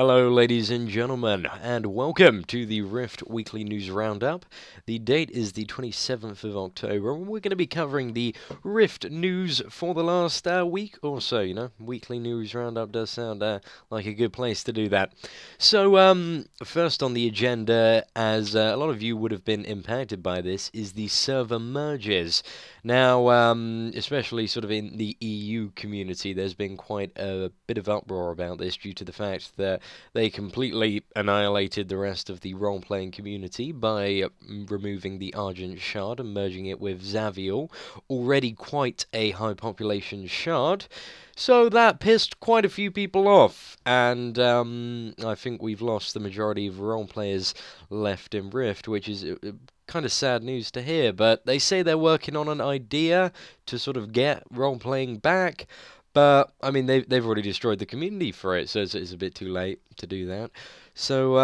Hello, ladies and gentlemen, and welcome to the RIFT Weekly News Roundup. The date is the 27th of October, and we're going to be covering the RIFT news for the last week or so. Weekly News Roundup does sound like a good place to do that. So, first on the agenda, as a lot of you would have been impacted by this, is the server merges. Now, especially sort of in the EU community, there's been quite a bit of uproar about this due to the fact that they completely annihilated the rest of the role-playing community by removing the Argent Shard and merging it with Zaviel, already quite a high population shard. So that pissed quite a few people off, and I think we've lost the majority of role players left in Rift, which is kind of sad news to hear, but they say they're working on an idea to sort of get role-playing back. But, I mean, they've already destroyed the community for it, so it's a bit too late to do that. So,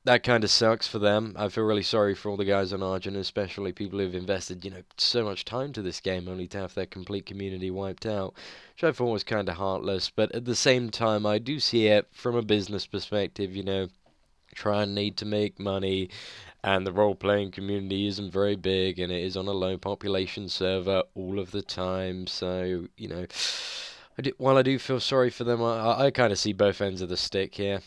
that kind of sucks for them. I feel really sorry for all the guys on Argent, especially people who've invested, so much time to this game only to have their complete community wiped out, which I thought was kind of heartless. But at the same time, I do see it from a business perspective, try and need to make money, and the role-playing community isn't very big, and it is on a low population server all of the time, so, while I do feel sorry for them, I kind of see both ends of the stick here.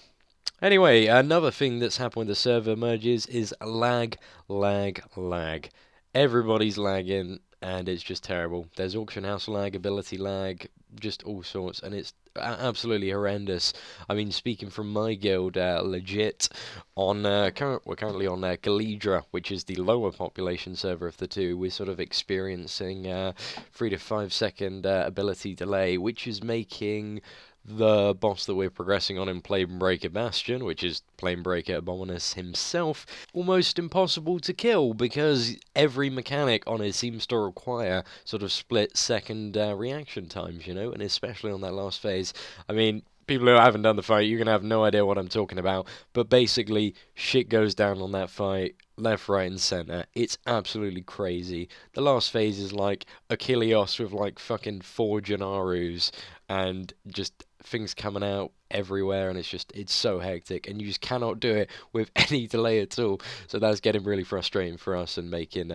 Anyway, another thing that's happened with the server merges is lag, lag, lag. Everybody's lagging, and it's just terrible. There's auction house lag, ability lag, just all sorts, and it's absolutely horrendous. I mean, speaking from my guild, legit, we're currently on Galidra, which is the lower population server of the two. We're sort of experiencing 3 to 5 second ability delay, which is making the boss that we're progressing on in Planebreaker Bastion, which is Planebreaker Abominus himself, almost impossible to kill because every mechanic on it seems to require sort of split-second reaction times, and especially on that last phase. I mean, people who haven't done the fight, you're going to have no idea what I'm talking about, but basically, shit goes down on that fight, left, right, and center. It's absolutely crazy. The last phase is like Achilles with like fucking 4 Jannarus, and just things coming out everywhere, and it's so hectic, and you just cannot do it with any delay at all. So that's getting really frustrating for us, and making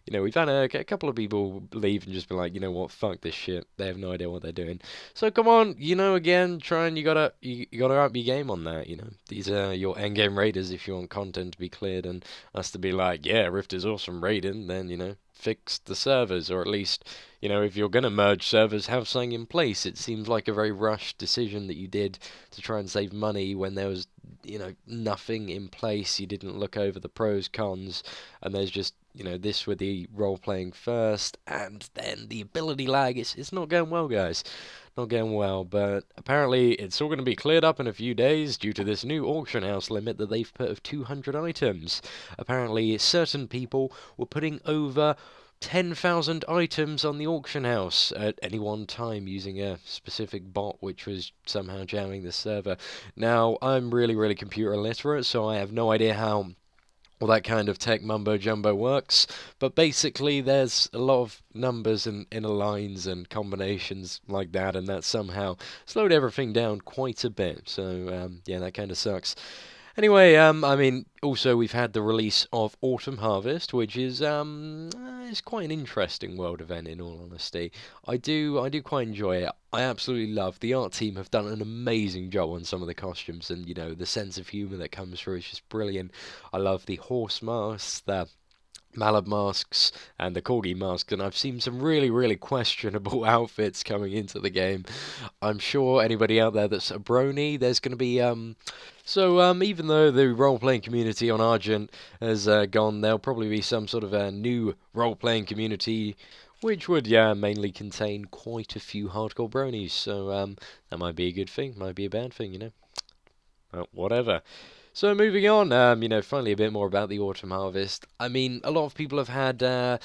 we've had a couple of people leave and just be like, you know what, fuck this shit. They have no idea what they're doing. So come on, again, try and you gotta up your game on that. These are your end game raiders. If you want content to be cleared and us to be like, yeah, Rift is awesome raiding, then fix the servers, or at least, if you're going to merge servers, have something in place. It seems like a very rushed decision that you did to try and save money when there was, nothing in place. You didn't look over the pros, cons, and there's just, this with the role-playing first, and then the ability lag. It's not going well, guys. Not going well, but apparently it's all going to be cleared up in a few days due to this new auction house limit that they've put of 200 items. Apparently, certain people were putting over 10,000 items on the auction house at any one time using a specific bot which was somehow jamming the server. Now, I'm really, really computer illiterate, so I have no idea how all that kind of tech mumbo-jumbo works, but basically there's a lot of numbers and inner lines and combinations like that, and that somehow slowed everything down quite a bit, so yeah, that kind of sucks. Anyway, I mean, also we've had the release of Autumn Harvest, which is it's quite an interesting world event, in all honesty. I do quite enjoy it. I absolutely love the art team have done an amazing job on some of the costumes, and the sense of humour that comes through is just brilliant. I love the horse masks, the Malab masks, and the Corgi masks, and I've seen some really, really questionable outfits coming into the game. I'm sure anybody out there that's a brony, there's going to be even though the role-playing community on Argent has gone, there'll probably be some sort of a new role-playing community, which would, mainly contain quite a few hardcore bronies. So that might be a good thing, might be a bad thing. Well, whatever. So moving on, finally a bit more about the Autumn Harvest. I mean, a lot of people have had a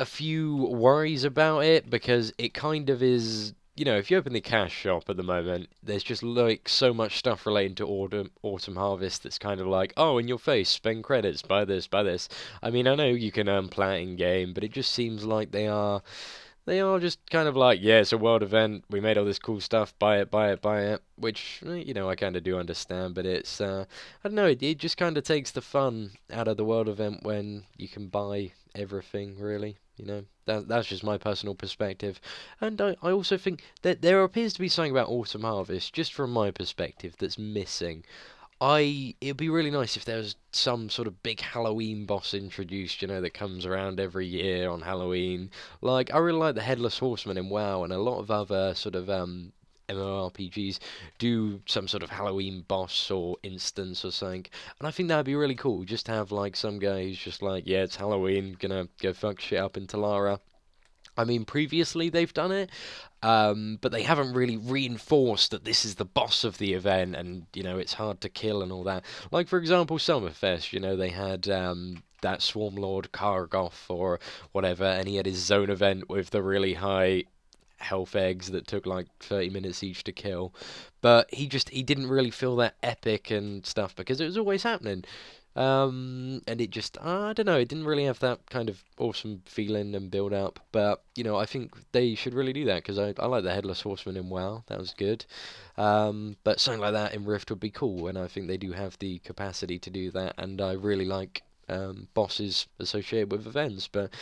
few worries about it because it kind of is. If you open the cash shop at the moment, there's just like so much stuff relating to Autumn Harvest that's kind of like, oh, in your face, spend credits, buy this, buy this. I mean, I know you can earn plat in game, but it just seems like They are just kind of like, yeah, it's a world event. We made all this cool stuff. Buy it, buy it, buy it. Which, I kind of do understand, but it's, I don't know, it just kind of takes the fun out of the world event when you can buy everything, really. That's just my personal perspective. And I also think that there appears to be something about Autumn Harvest, just from my perspective, that's missing. It'd be really nice if there was some sort of big Halloween boss introduced, that comes around every year on Halloween. Like, I really like the Headless Horseman in WoW, and a lot of other sort of MMORPGs do some sort of Halloween boss or instance or something. And I think that'd be really cool, just to have like some guy who's just like, yeah, it's Halloween, gonna go fuck shit up in Talara. I mean, previously they've done it, but they haven't really reinforced that this is the boss of the event, and it's hard to kill and all that. Like for example, Summerfest, they had that Swarm Lord Kargoth or whatever, and he had his zone event with the really high health eggs that took like 30 minutes each to kill. But he didn't really feel that epic and stuff because it was always happening. And it just, I don't know, it didn't really have that kind of awesome feeling and build up. But, I think they should really do that because I like the Headless Horseman in WoW, that was good. But something like that in Rift would be cool, and I think they do have the capacity to do that, and I really like bosses associated with events. But,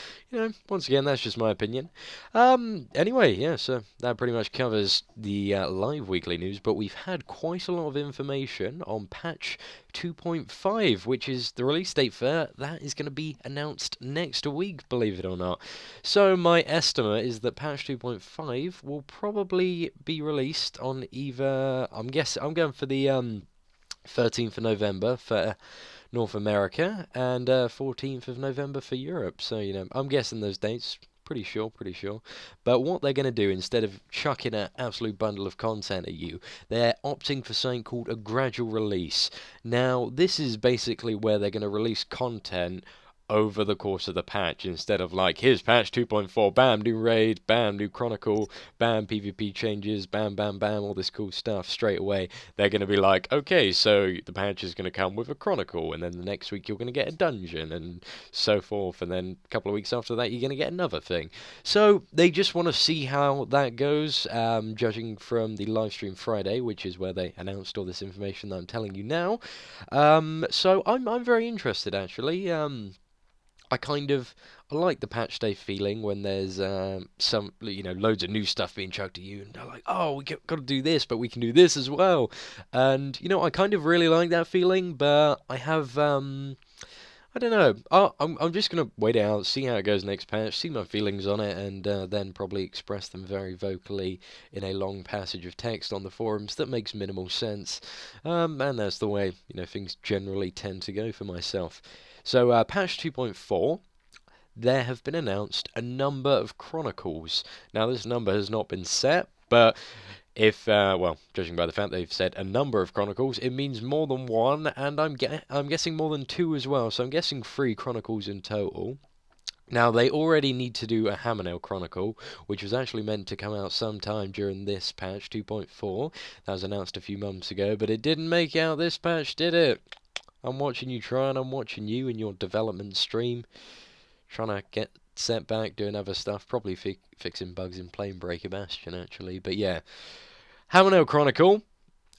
once again, that's just my opinion. Anyway, yeah, so that pretty much covers the live weekly news, but we've had quite a lot of information on patch 2.5, which is the release date for that is going to be announced next week, believe it or not. So my estimate is that patch 2.5 will probably be released on either, I'm going for the 13th of November for North America and 14th of November for Europe. So, I'm guessing those dates. Pretty sure, pretty sure. But what they're going to do, instead of chucking an absolute bundle of content at you, they're opting for something called a gradual release. Now, this is basically where they're going to release content over the course of the patch instead of like, here's patch 2.4, bam, new raid, bam, new chronicle, bam, PvP changes, bam, bam, bam, all this cool stuff straight away. They're going to be like, okay, so the patch is going to come with a chronicle, and then the next week you're going to get a dungeon, and so forth, and then a couple of weeks after that you're going to get another thing. So they just want to see how that goes, judging from the live stream Friday, which is where they announced all this information that I'm telling you now. So I'm very interested, actually. I like the patch day feeling when there's some loads of new stuff being chucked at you, and they're like, oh, we got to do this, but we can do this as well, and I kind of really like that feeling, but I have I don't know. I'm just gonna wait it out, see how it goes next patch, see my feelings on it, and then probably express them very vocally in a long passage of text on the forums that makes minimal sense. And that's the way things generally tend to go for myself. So patch 2.4. There have been announced a number of chronicles. Now this number has not been set, but if, well, judging by the fact they've said a number of chronicles, it means more than one, and I'm guessing more than two as well. So I'm guessing three chronicles in total. Now they already need to do a Hammernail Chronicle, which was actually meant to come out sometime during this patch 2.4. That was announced a few months ago, but it didn't make out this patch, did it? I'm watching you try, and I'm watching you in your development stream, trying to get set back, doing other stuff, probably fixing bugs in Plane Breaker Bastion, actually. But yeah, Hammernail Chronicle.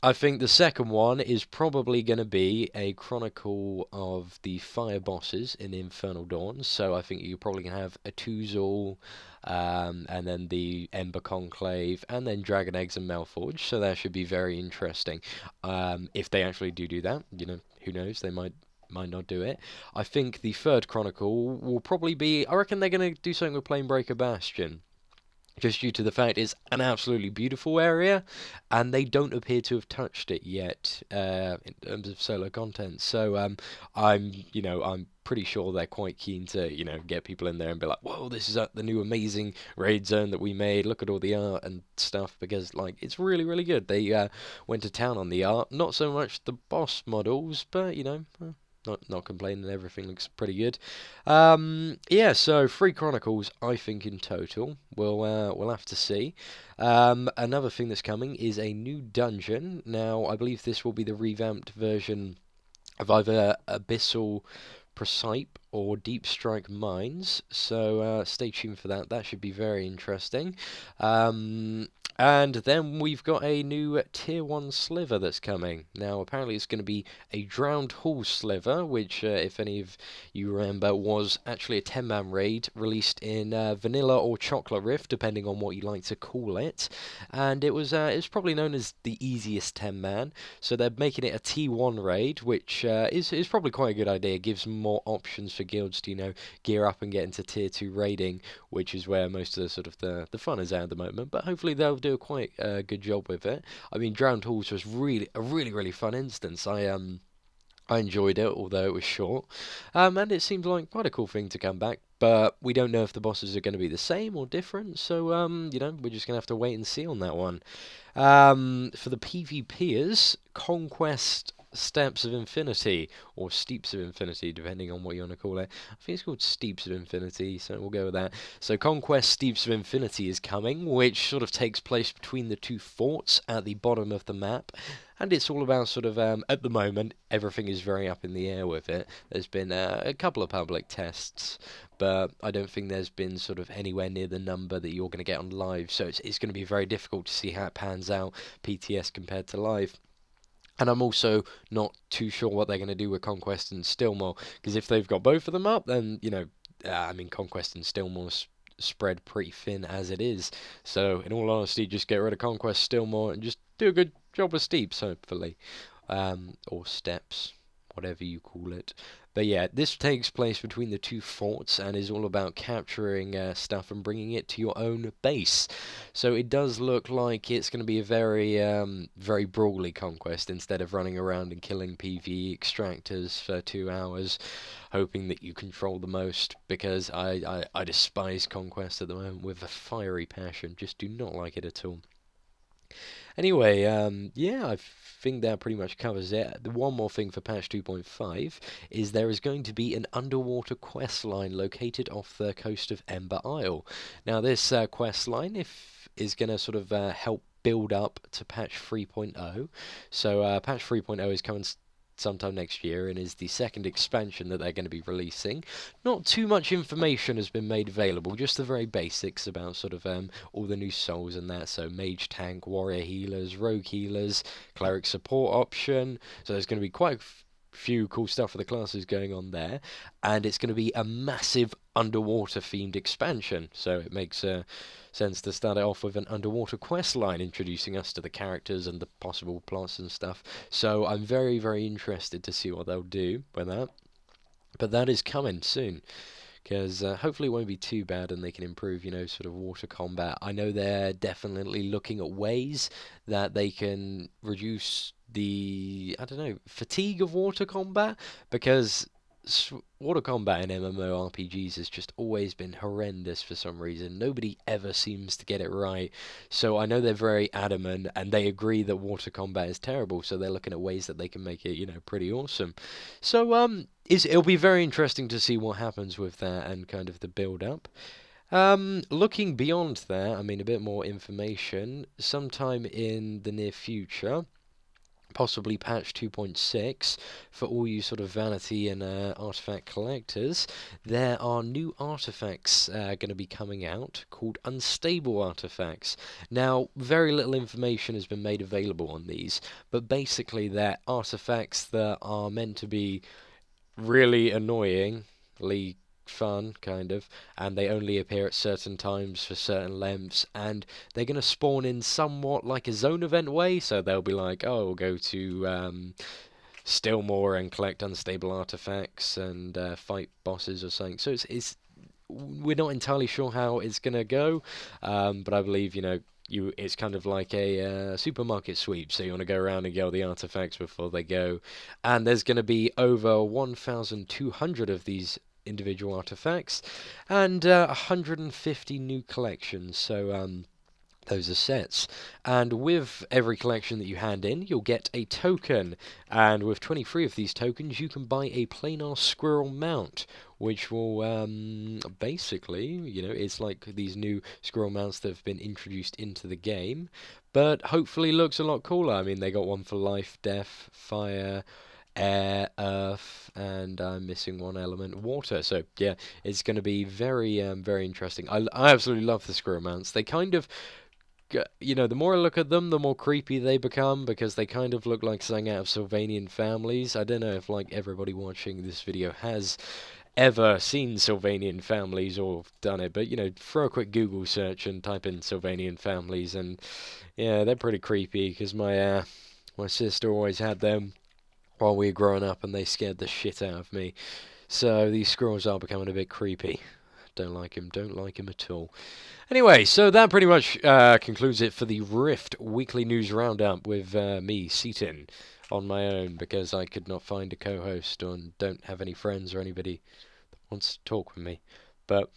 I think the second one is probably going to be a chronicle of the fire bosses in Infernal Dawns. So I think you're probably going to have a Tuzul, and then the Ember Conclave, and then Dragon Eggs and Malforge. So that should be very interesting. If they actually do that, who knows? They might not do it. I think the third chronicle will probably be. I reckon they're going to do something with Planebreaker Bastion, just due to the fact it's an absolutely beautiful area, and they don't appear to have touched it yet in terms of solo content. So I'm pretty sure they're quite keen to get people in there and be like, whoa, this is the new amazing raid zone that we made. Look at all the art and stuff, because like it's really really good. They went to town on the art, not so much the boss models, but not complaining, everything looks pretty good. Yeah, so 3 chronicles, I think, in total. We'll have to see. Another thing that's coming is a new dungeon. Now, I believe this will be the revamped version of either Abyssal Precipe or Deep Strike Mines. So stay tuned for that. That should be very interesting. And then we've got a new Tier 1 sliver that's coming. Now, apparently it's going to be a Drowned Hall sliver, which, if any of you remember, was actually a 10-man raid released in Vanilla or Chocolate Rift, depending on what you like to call it. And it's probably known as the easiest 10-man, so they're making it a T1 raid, which is probably quite a good idea. It gives more options for guilds to, gear up and get into Tier 2 raiding, which is where most of the sort of the fun is at the moment. But hopefully they'll do a quite good job with it. I mean, Drowned Halls was really fun instance. I enjoyed it, although it was short, and it seemed like quite a cool thing to come back. But we don't know if the bosses are going to be the same or different, so we're just going to have to wait and see on that one. For the PvPers, Conquest Steps of Infinity, or Steeps of Infinity, depending on what you want to call it. I think it's called Steeps of Infinity, so we'll go with that. So Conquest Steeps of Infinity is coming, which sort of takes place between the two forts at the bottom of the map. And it's all about sort of, at the moment, everything is very up in the air with it. There's been a couple of public tests, but I don't think there's been sort of anywhere near the number that you're going to get on live. So it's going to be very difficult to see how it pans out, PTS compared to live. And I'm also not too sure what they're going to do with Conquest and Stillmore, because if they've got both of them up, then, Conquest and Stillmore spread pretty thin as it is. So, in all honesty, just get rid of Conquest Stillmore and just do a good job with Steeps, hopefully. Or Steps, whatever you call it. But yeah, this takes place between the two forts and is all about capturing stuff and bringing it to your own base. So it does look like it's going to be a very brawly conquest instead of running around and killing PvE extractors for 2 hours, hoping that you control the most. Because I despise conquest at the moment with a fiery passion. Just do not like it at all. Anyway, I think that pretty much covers it. The one more thing for patch 2.5 is there is going to be an underwater quest line located off the coast of Ember Isle. Now, this quest line is going to sort of help build up to patch 3.0. So, patch 3.0 is coming sometime next year and is the second expansion that they're going to be releasing. Not too much information has been made available, just the very basics about sort of all the new souls and that. So mage, tank, warrior healers, rogue healers, cleric support option. So there's going to be quite a few cool stuff for the classes going on there, and it's going to be a massive underwater themed expansion. So it makes sense to start it off with an underwater quest line introducing us to the characters and the possible plots and stuff. So I'm very interested to see what they'll do with that. But that is coming soon, because hopefully it won't be too bad and they can improve, sort of water combat. I know they're definitely looking at ways that they can reduce the, fatigue of water combat, because water combat in MMORPGs has just always been horrendous for some reason. Nobody ever seems to get it right. So I know they're very adamant and they agree that water combat is terrible, so they're looking at ways that they can make it, pretty awesome. So it'll be very interesting to see what happens with that and kind of the build up. Looking beyond that, a bit more information. Sometime in the near future, possibly patch 2.6, for all you sort of vanity and artifact collectors, there are new artifacts going to be coming out called unstable artifacts. Now, very little information has been made available on these, but basically they're artifacts that are meant to be really annoyingly fun, kind of, and they only appear at certain times for certain lengths, and they're going to spawn in somewhat like a zone event way. So they'll be like, oh, we'll go to Stillmore and collect unstable artifacts and fight bosses or something. So it's we're not entirely sure how it's going to go, but I believe, it's kind of like a supermarket sweep, so you want to go around and get all the artifacts before they go. And there's going to be over 1,200 of these individual artifacts and 150 new collections. So those are sets, and with every collection that you hand in, you'll get a token, and with 23 of these tokens, you can buy a planar squirrel mount, which will basically, it's like these new squirrel mounts that have been introduced into the game, but hopefully looks a lot cooler. They got one for life, death, fire, air, earth, and I'm missing one element, water. So yeah, it's going to be very interesting. I absolutely love the squirrel mounts. They kind of, the more I look at them, the more creepy they become because they kind of look like something out of Sylvanian families. I don't know if like everybody watching this video has ever seen Sylvanian families or done it, but throw a quick Google search and type in Sylvanian families, and yeah, they're pretty creepy because my sister always had them while we were growing up, and they scared the shit out of me. So these squirrels are becoming a bit creepy. Don't like him at all. Anyway, so that pretty much concludes it for the Rift Weekly News Roundup with me, Seatin, on my own because I could not find a co-host and don't have any friends or anybody that wants to talk with me. But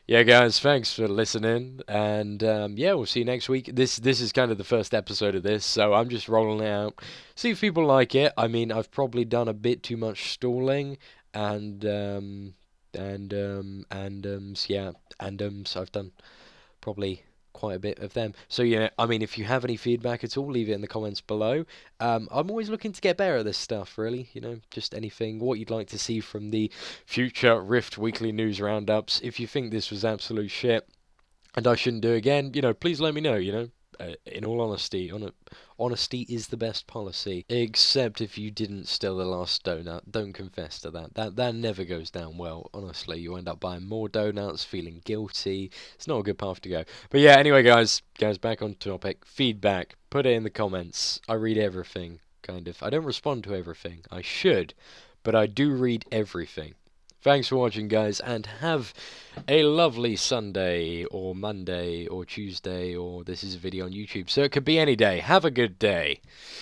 yeah, guys, thanks for listening, and yeah, we'll see you next week. This is kind of the first episode of this, so I'm just rolling it out. See if people like it. I mean, I've probably done a bit too much stalling, and yeah, so I've done probably quite a bit of them. So yeah, I mean, if you have any feedback at all, leave it in the comments below. I'm always looking to get better at this stuff, really. Just anything, what you'd like to see from the future Rift Weekly News Roundups. If you think this was absolute shit and I shouldn't do it again, please let me know. In all honesty, honesty is the best policy. Except if you didn't steal the last donut, don't confess to that. That never goes down well. Honestly, you end up buying more donuts, feeling guilty. It's not a good path to go. But yeah, anyway, guys, back on topic. Feedback, put it in the comments. I read everything, kind of. I don't respond to everything. I should, but I do read everything. Thanks for watching, guys, and have a lovely Sunday, or Monday, or Tuesday, or this is a video on YouTube, so it could be any day. Have a good day.